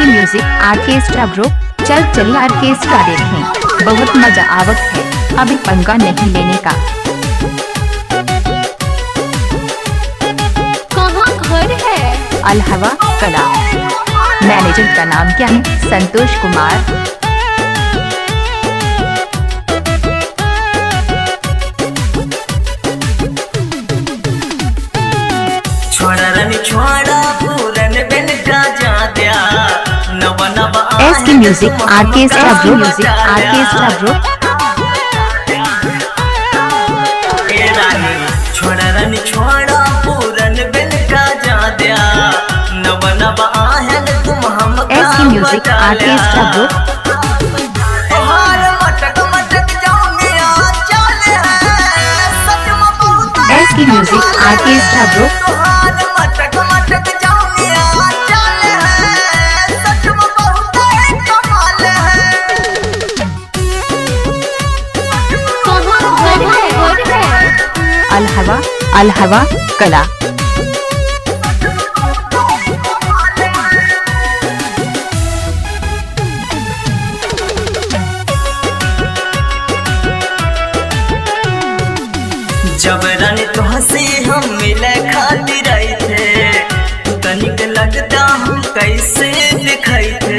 Music orchestra group. चल चलिए orchestra देखें, बहुत मजा आवत है, अभी पंगा नहीं लेने का। कहाँ घर है? अलहवा कला। मैनेजर का नाम क्या है? Santosh Kumar. SK music orchestra group. Music orchestra group. SK music orchestra group. SK music orchestra group. अलहवा अलहवा कला। जब रानी तो हंसी हम मिले खातिर आई थे, तनिक लगता हम कैसे दिखाई थे।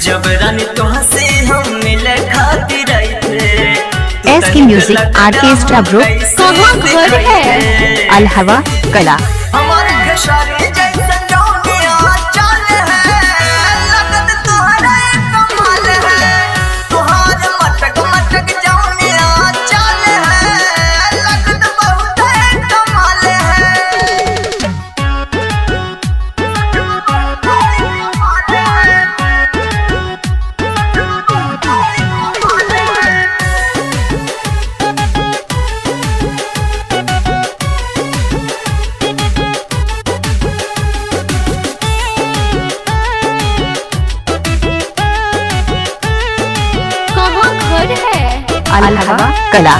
जब रानी तो हंसी हम मिले खातिर आई थे। SK music orchestra group. कहाँ घर है? अलहवा कला। हमारे खेसारी जैसन जौनिया चाल है, लगत तुहरा कमाल है। तुहार मटक मटक जौनिया चाल है, लगत बहुत कमाल अलहवा कला।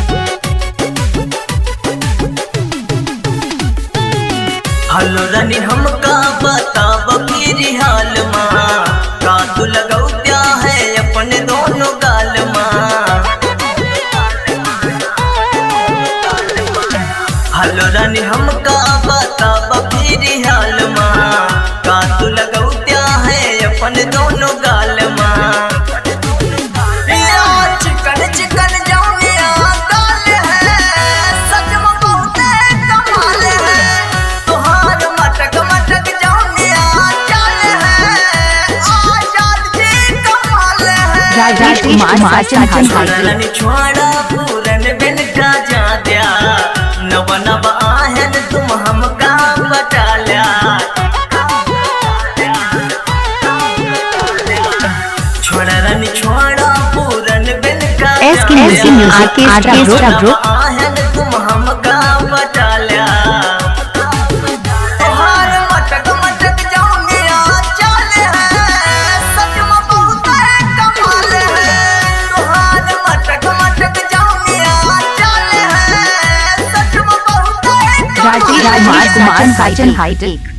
हेलो रानी हमका बताब मेरी हाल माँ, का तू लगाऊ क्या है अपने दोनों गाल माँ। हेलो रानी हमका बताब मेरी हाल माँ, का तू लगाऊ क्या है अपने दोनों गाल माँ। चिकन चिकन जौनिया गाल है, सच में बहुत कमाल है। तुहार मटक मटक जौनिया चाल है, आजाद जी कमाल है। राजेश कुमार साचन। छोड़ा पूरन बिन का जा दिया, नव नव आहन तुम हमका बता लिया। छोड़ा रानी छोड़ा पूरन बिन का एसके म्यूजिक आर्केस्ट्रा ग्रुप। आहन तुम हमका बता लिया। तुहार मटक मटक जौनिया चाल है, सच में बहुत कमाल है। तुहार मटक मटक जौनिया चाल है, सच में बहुत राजेश कुमार साचन हाईटेक।